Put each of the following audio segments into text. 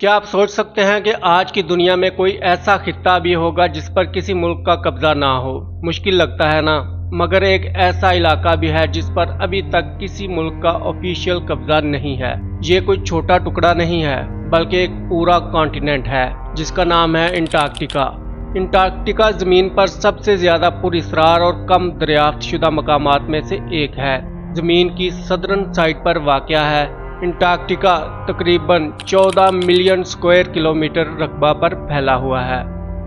क्या आप सोच सकते हैं कि आज की दुनिया में कोई ऐसा खित्ता भी होगा जिस पर किसी मुल्क का कब्जा ना हो? मुश्किल लगता है ना? मगर एक ऐसा इलाका भी है जिस पर अभी तक किसी मुल्क का ऑफिशियल कब्जा नहीं है। ये कोई छोटा टुकड़ा नहीं है, बल्कि एक पूरा कॉन्टिनेंट है जिसका नाम है अंटार्कटिका। अंटार्कटिका जमीन पर सबसे ज्यादा पुरअसरार और कम दरियाफ्त शुदा मकामात में से एक है। जमीन की सदर्न साइड पर वाक़या है। अंटार्कटिका तकरीबन 14 मिलियन स्क्वायर किलोमीटर रकबा पर फैला हुआ है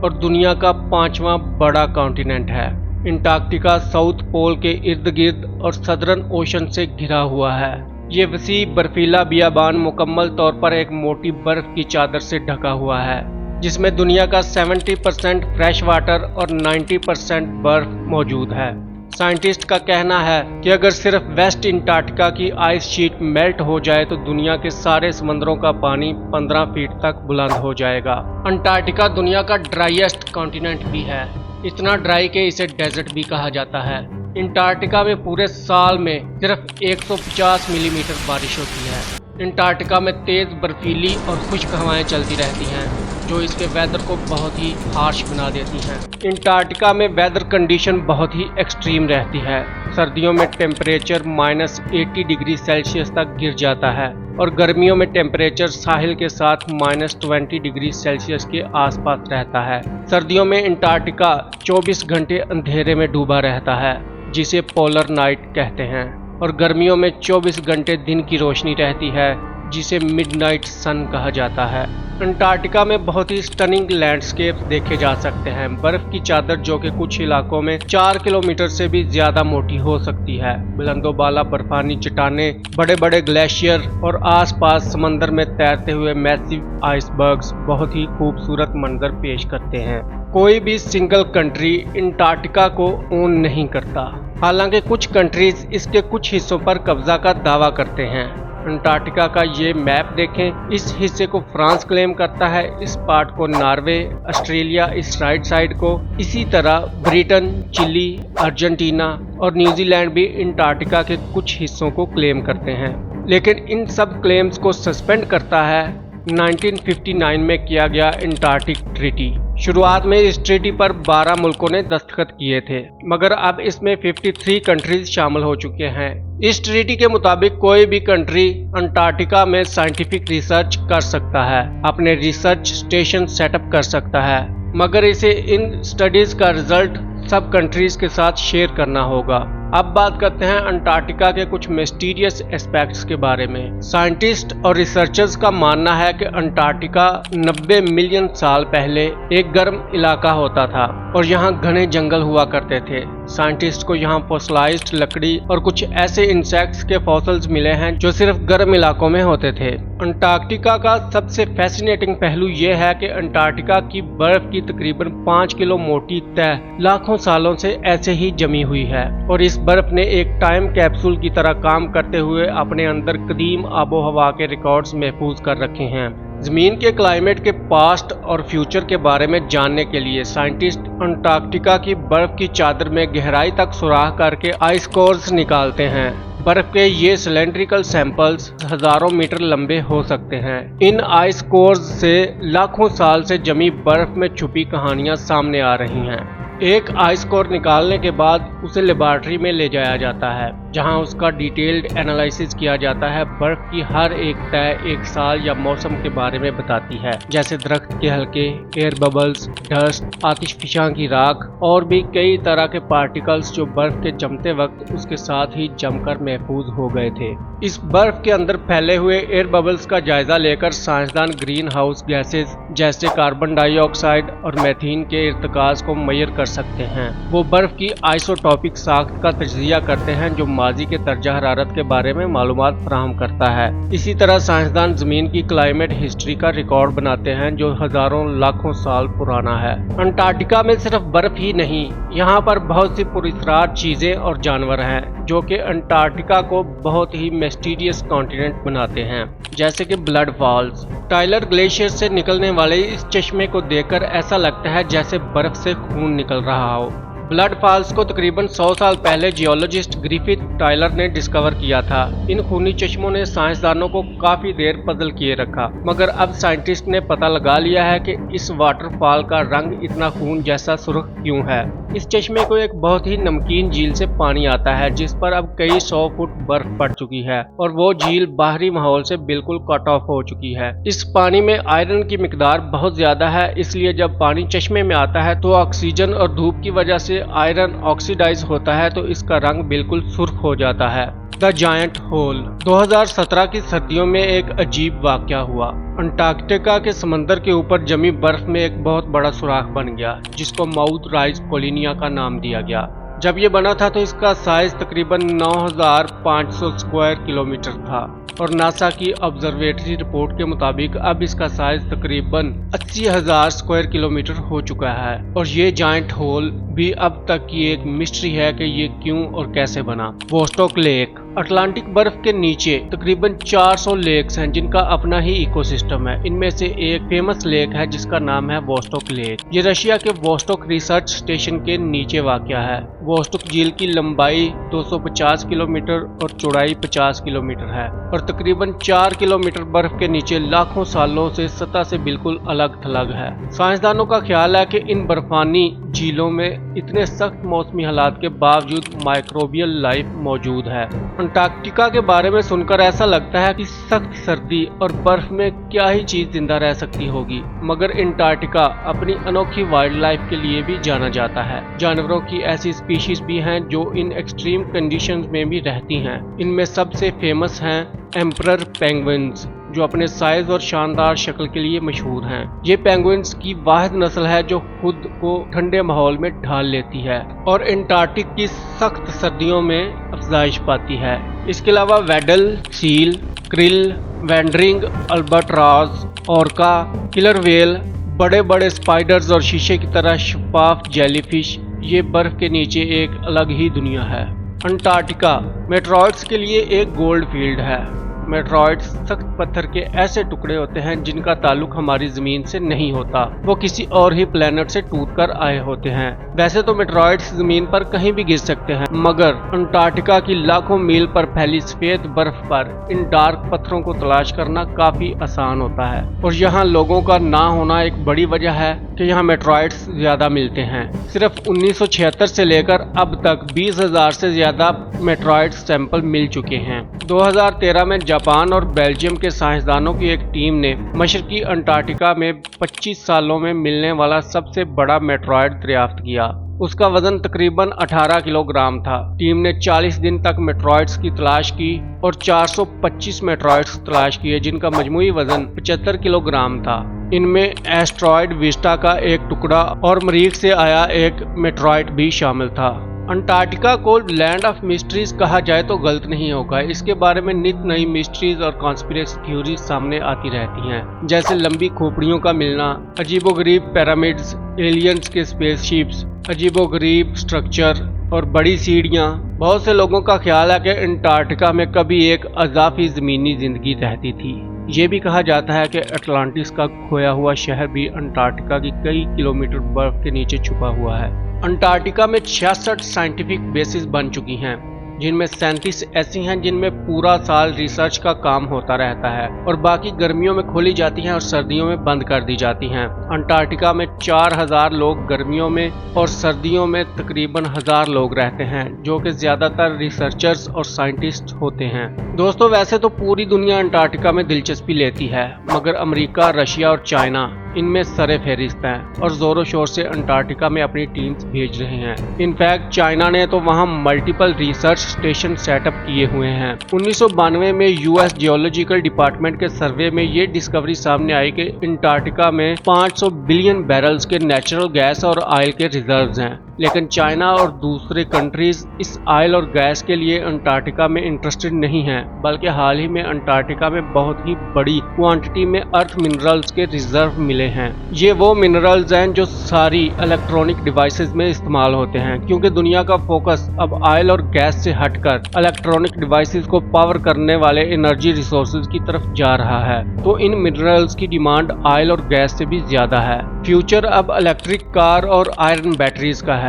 और दुनिया का 5वां बड़ा कॉन्टिनेंट है। अंटार्कटिका साउथ पोल के इर्द गिर्द और सदर्न ओशन से घिरा हुआ है। ये वसी बर्फीला बियाबान मुकम्मल तौर पर एक मोटी बर्फ की चादर से ढका हुआ है, जिसमें दुनिया का 70% फ्रेश वाटर और 90% बर्फ मौजूद है। साइंटिस्ट का कहना है कि अगर सिर्फ वेस्ट अंटार्कटिका की आइस शीट मेल्ट हो जाए तो दुनिया के सारे समंदरों का पानी 15 फीट तक बुलंद हो जाएगा। अंटार्कटिका दुनिया का ड्राईएस्ट कॉन्टिनेंट भी है, इतना ड्राई कि इसे डेजर्ट भी कहा जाता है। अंटार्कटिका में पूरे साल में सिर्फ 150 मिलीमीटर बारिश होती है। अंटार्कटिका में तेज बर्फीली और खुश्क हवाएं चलती रहती हैं, जो इसके वेदर को बहुत ही हार्श बना देती हैं। अंटार्कटिका में वेदर कंडीशन बहुत ही एक्सट्रीम रहती है। सर्दियों में टेम्परेचर -80 डिग्री सेल्सियस तक गिर जाता है और गर्मियों में टेम्परेचर साहिल के साथ -20 डिग्री सेल्सियस के आसपास रहता है। सर्दियों में अंटार्कटिका 24 घंटे अंधेरे में डूबा रहता है, जिसे पोलर नाइट कहते हैं, और गर्मियों में 24 घंटे दिन की रोशनी रहती है, जिसे मिडनाइट सन कहा जाता है। अंटार्कटिका में बहुत ही स्टनिंग लैंडस्केप देखे जा सकते हैं। बर्फ की चादर जो कि कुछ इलाकों में 4 किलोमीटर से भी ज्यादा मोटी हो सकती है। बुलंदोबाला बर्फानी चट्टानें, बड़े बड़े ग्लेशियर और आसपास समंदर में तैरते हुए मैसिव आइसबर्ग्स बहुत ही खूबसूरत मंजर पेश करते हैं। कोई भी सिंगल कंट्री अंटार्कटिका को ओन नहीं करता, हालांकि कुछ कंट्रीज इसके कुछ हिस्सों पर कब्जा का दावा करते हैं। अंटार्कटिका का ये मैप देखें, इस हिस्से को फ्रांस क्लेम करता है, इस पार्ट को नॉर्वे, ऑस्ट्रेलिया इस राइट साइड को, इसी तरह ब्रिटेन, चिली, अर्जेंटीना और न्यूजीलैंड भी अंटार्कटिका के कुछ हिस्सों को क्लेम करते हैं। लेकिन इन सब क्लेम्स को सस्पेंड करता है 1959 में किया गया अंटार्कटिक ट्रीटी। शुरुआत में इस ट्रीटी पर 12 मुल्कों ने दस्तखत किए थे, मगर अब इसमें 53 कंट्रीज शामिल हो चुके हैं। इस ट्रीटी के मुताबिक कोई भी कंट्री अंटार्कटिका में साइंटिफिक रिसर्च कर सकता है, अपने रिसर्च स्टेशन सेटअप कर सकता है, मगर इसे इन स्टडीज का रिजल्ट सब कंट्रीज के साथ शेयर करना होगा। अब बात करते हैं अंटार्कटिका के कुछ मिस्टीरियस एस्पेक्ट्स के बारे में। साइंटिस्ट और रिसर्चर्स का मानना है कि अंटार्कटिका 90 मिलियन साल पहले एक गर्म इलाका होता था और यहाँ घने जंगल हुआ करते थे। साइंटिस्ट को यहाँ फॉसिलाइज्ड लकड़ी और कुछ ऐसे इंसेक्ट्स के फॉसिल्स मिले हैं जो सिर्फ गर्म इलाकों में होते थे। अंटार्कटिका का सबसे फैसिनेटिंग पहलू यह है कि अंटार्कटिका की बर्फ की तकरीबन 5 किलो मोटी तह लाखों सालों से ऐसे ही जमी हुई है और इस बर्फ ने एक टाइम कैप्सूल की तरह काम करते हुए अपने अंदर कदीम आबो हवा के रिकॉर्ड्स महफूज कर रखे हैं। जमीन के क्लाइमेट के पास्ट और फ्यूचर के बारे में जानने के लिए साइंटिस्ट अंटार्कटिका की बर्फ की चादर में गहराई तक सुराख करके आइस कोर्स निकालते हैं। बर्फ के ये सिलेंड्रिकल सैंपल्स हजारों मीटर लंबे हो सकते हैं। इन आइस कोर्स से लाखों साल से जमी बर्फ में छुपी कहानियां सामने आ रही हैं। एक आइस कोर निकालने के बाद उसे लेबोरेटरी में ले जाया जाता है, जहां उसका डिटेल्ड एनालिसिस किया जाता है। बर्फ की हर एक तह एक साल या मौसम के बारे में बताती है, जैसे दरख्त के हल्के, एयर बबल्स, डस्ट, आतिशफशां की राख और भी कई तरह के पार्टिकल्स जो बर्फ के जमते वक्त उसके साथ ही जमकर महफूज हो गए थे। इस बर्फ के अंदर फैले हुए एयर बबल्स का जायजा लेकर साइंसदान ग्रीन हाउस गैसेज जैसे कार्बन डाइऑक्साइड और मीथेन के इर्तिकाज को मेजर कर सकते हैं। वो बर्फ की आइसोटॉपिक साख्त का तज्जिया करते हैं जो माजी के दर्जा हरारत के बारे में मालूमात फराहम करता है। इसी तरह साइंसदान जमीन की क्लाइमेट हिस्ट्री का रिकॉर्ड बनाते हैं जो हजारों लाखों साल पुराना है। अंटार्कटिका में सिर्फ बर्फ ही नहीं, यहाँ पर बहुत सी पुरअसरार चीजें और जानवर हैं जो कि अंटार्कटिका को बहुत ही मिस्टीरियस कॉन्टिनेंट बनाते हैं, जैसे कि ब्लड फॉल्स। टाइलर ग्लेशियर से निकलने वाले इस चश्मे को देखकर ऐसा लगता है जैसे बर्फ से खून निकल रहा हो। ब्लड फॉल्स को तकरीबन 100 साल पहले जियोलॉजिस्ट ग्रिफिथ टायलर ने डिस्कवर किया था। इन खूनी चश्मों ने साइंसदानों को काफी देर पजल किए रखा, मगर अब साइंटिस्ट ने पता लगा लिया है कि इस वाटरफॉल का रंग इतना खून जैसा सुर्ख क्यों है। इस चश्मे को एक बहुत ही नमकीन झील से पानी आता है, जिस पर अब कई 100 फुट बर्फ पड़ चुकी है और वो झील बाहरी माहौल से बिल्कुल कट ऑफ हो चुकी है। इस पानी में आयरन की मिकदार बहुत ज्यादा है, इसलिए जब पानी चश्मे में आता है तो ऑक्सीजन और धूप की वजह से आयरन ऑक्सीडाइज होता है तो इसका रंग बिल्कुल सुर्ख हो जाता है। The giant whole. 2017 की सर्दियों में एक अजीब वाकया हुआ। अंटार्कटिका के समंदर के ऊपर जमी बर्फ में एक बहुत बड़ा सुराख बन गया, जिसको माउथ राइज कोलिनिया का नाम दिया गया। जब ये बना था तो इसका साइज तकरीबन 9500 स्क्वायर किलोमीटर था और नासा की ऑब्जर्वेटरी रिपोर्ट के मुताबिक अब इसका साइज तकरीबन 80,000 स्क्वायर किलोमीटर हो चुका है। और ये जायंट होल भी अब तक की एक मिस्ट्री है कि ये क्यों और कैसे बना। Vostok lake. अटलांटिक बर्फ के नीचे तकरीबन 400 लेक्स हैं जिनका अपना ही इकोसिस्टम है। इनमें से एक फेमस लेक है जिसका नाम है वोस्टोक लेक। ये रशिया के वोस्टोक रिसर्च स्टेशन के नीचे वाक़या है। वोस्टोक झील की लंबाई 250 किलोमीटर और चौड़ाई 50 किलोमीटर है और तकरीबन 4 किलोमीटर बर्फ के नीचे लाखों सालों से सतह से बिल्कुल अलग थलग है। साइंसदानों का ख्याल है कि इन बर्फानी झीलों में इतने सख्त मौसमी हालात के बावजूद माइक्रोबियल लाइफ मौजूद है। अंटार्कटिका के बारे में सुनकर ऐसा लगता है कि सख्त सर्दी और बर्फ में क्या ही चीज जिंदा रह सकती होगी, मगर अंटार्कटिका अपनी अनोखी वाइल्ड लाइफ के लिए भी जाना जाता है। जानवरों की ऐसी स्पीशीज भी हैं जो इन एक्सट्रीम कंडीशंस में भी रहती हैं। इनमें सबसे फेमस हैं एम्परर पेंगुइन्स, जो अपने साइज और शानदार शक्ल के लिए मशहूर हैं। ये पेंगुइन्स की वाहिद नस्ल है जो खुद को ठंडे माहौल में ढाल लेती है और अंटार्कटिक की सख्त सर्दियों में अफजाइश पाती है। इसके अलावा Weddell, seal, krill, wandering, albatross, orca, killer whale, बड़े बड़े स्पाइडर्स और शीशे की तरह शफाफ जेलीफिश, ये बर्फ के नीचे एक अलग ही दुनिया है। अंटार्कटिका मेट्रॉइड्स के लिए एक गोल्ड फील्ड है। मेट्रॉइड्स सख्त पत्थर के ऐसे टुकड़े होते हैं जिनका ताल्लुक हमारी जमीन से नहीं होता, वो किसी और ही प्लेनेट से टूटकर आए होते हैं। वैसे तो मेट्रॉइड्स जमीन पर कहीं भी गिर सकते हैं, मगर अंटार्कटिका की लाखों मील पर फैली सफेद बर्फ पर इन डार्क पत्थरों को तलाश करना काफी आसान होता है। और यहाँ लोगों का ना होना एक बड़ी वजह है कि यहाँ मेट्रॉइड्स ज्यादा मिलते हैं। सिर्फ 1976 से लेकर अब तक 20,000 से ज्यादा मेट्रॉइड सैंपल मिल चुके हैं। 2013 में जापान और बेल्जियम के साइंसदानों की एक टीम ने मशरकी अंटार्कटिका में 25 सालों में मिलने वाला सबसे बड़ा मेट्रॉइड दरियाफ्त किया। उसका वजन तकरीबन 18 किलोग्राम था। टीम ने 40 दिन तक मेट्रॉइड्स की तलाश की और 425 मेट्रॉइड्स तलाश किए जिनका मजमूई वजन 75 किलोग्राम था। इनमें एस्ट्रॉयड विस्टा का एक टुकड़ा और मरीख से आया एक मेट्रॉइड भी शामिल था। अंटार्कटिका को लैंड ऑफ मिस्ट्रीज कहा जाए तो गलत नहीं होगा। इसके बारे में नित नई मिस्ट्रीज और कॉन्स्पिरेसी थ्योरीज सामने आती रहती हैं, जैसे लंबी खोपड़ियों का मिलना, अजीबोगरीब पिरामिड्स, एलियंस के स्पेसशिप्स, अजीबोगरीब स्ट्रक्चर और बड़ी सीढ़ियाँ। बहुत से लोगों का ख्याल है कि अंटार्कटिका में कभी एक अज़ाफ़ी ज़मीनी जिंदगी रहती थी। ये भी कहा जाता है कि अटलांटिस का खोया हुआ शहर भी अंटार्कटिका की कई किलोमीटर बर्फ के नीचे छुपा हुआ है। अंटार्कटिका में 66 साइंटिफिक बेसिस बन चुकी हैं, जिनमें 37 ऐसी हैं जिनमें पूरा साल रिसर्च का काम होता रहता है और बाकी गर्मियों में खोली जाती हैं और सर्दियों में बंद कर दी जाती हैं। अंटार्कटिका में 4000 लोग गर्मियों में और सर्दियों में तकरीबन 1000 लोग रहते हैं, जो कि ज्यादातर रिसर्चर्स और साइंटिस्ट होते हैं। दोस्तों, वैसे तो पूरी दुनिया अंटार्कटिका में दिलचस्पी लेती है, मगर अमेरिका, रशिया और चाइना इनमें सरे फहरिस्त हैं और जोरों शोर से अंटार्कटिका में अपनी टीम्स भेज रहे हैं। इनफैक्ट चाइना ने तो वहां मल्टीपल रिसर्च स्टेशन सेटअप किए हुए हैं। 1992 में यूएस जियोलॉजिकल डिपार्टमेंट के सर्वे में ये डिस्कवरी सामने आई कि अंटार्कटिका में 500 बिलियन बैरल्स के नेचुरल गैस और ऑयल के रिजर्व्स हैं, लेकिन चाइना और दूसरे कंट्रीज इस ऑयल और गैस के लिए अंटार्कटिका में इंटरेस्टेड नहीं हैं, बल्कि हाल ही में अंटार्कटिका में बहुत ही बड़ी क्वांटिटी में अर्थ मिनरल्स के रिजर्व मिले हैं। ये वो मिनरल्स हैं जो सारी इलेक्ट्रॉनिक डिवाइसेस में इस्तेमाल होते हैं, क्योंकि दुनिया का फोकस अब ऑयल और गैस से हटकर इलेक्ट्रॉनिक डिवाइसेस को पावर करने वाले एनर्जी रिसोर्सेज की तरफ जा रहा है, तो इन मिनरल्स की डिमांड ऑयल और गैस से भी ज्यादा है। फ्यूचर अब इलेक्ट्रिक कार और आयरन बैटरीज का है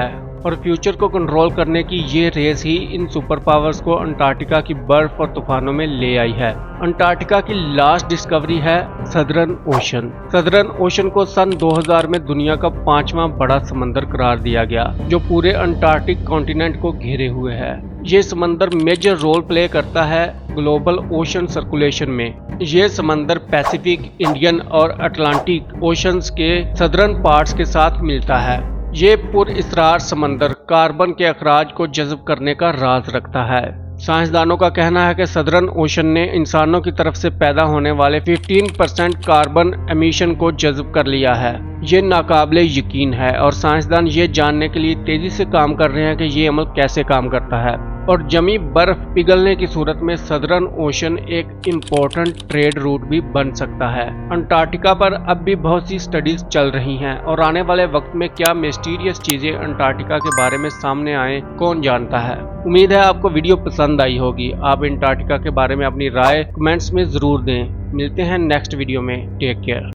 और फ्यूचर को कंट्रोल करने की ये रेस ही इन सुपर पावर्स को अंटार्कटिका की बर्फ और तूफानों में ले आई है। अंटार्कटिका की लास्ट डिस्कवरी है सदर्न ओशन। सदर्न ओशन को सन 2000 में दुनिया का 5वां बड़ा समंदर करार दिया गया, जो पूरे अंटार्कटिक कॉन्टिनेंट को घेरे हुए है। ये समंदर मेजर रोल प्ले करता है ग्लोबल ओशन सर्कुलेशन में। ये समंदर पैसिफिक, इंडियन और अटलांटिक ओशंस के सदर्न पार्ट्स के साथ मिलता है। ये पुरअसरार समंदर कार्बन के अखराज को जज़्ब करने का राज रखता है। साइंसदानों का कहना है कि सदर्न ओशन ने इंसानों की तरफ से पैदा होने वाले 15% कार्बन एमिशन को जज़्ब कर लिया है। ये नाकाबिले यकीन है और साइंसदान ये जानने के लिए तेजी से काम कर रहे हैं कि ये अमल कैसे काम करता है। और जमी बर्फ पिघलने की सूरत में सदर्न ओशन एक इम्पोर्टेंट ट्रेड रूट भी बन सकता है। अंटार्कटिका पर अब भी बहुत सी स्टडीज चल रही हैं और आने वाले वक्त में क्या मिस्टीरियस चीजें अंटार्कटिका के बारे में सामने आए, कौन जानता है। उम्मीद है आपको वीडियो पसंद आई होगी। आप अंटार्कटिका के बारे में अपनी राय कमेंट्स में जरूर दें। मिलते हैं नेक्स्ट वीडियो में। Take care.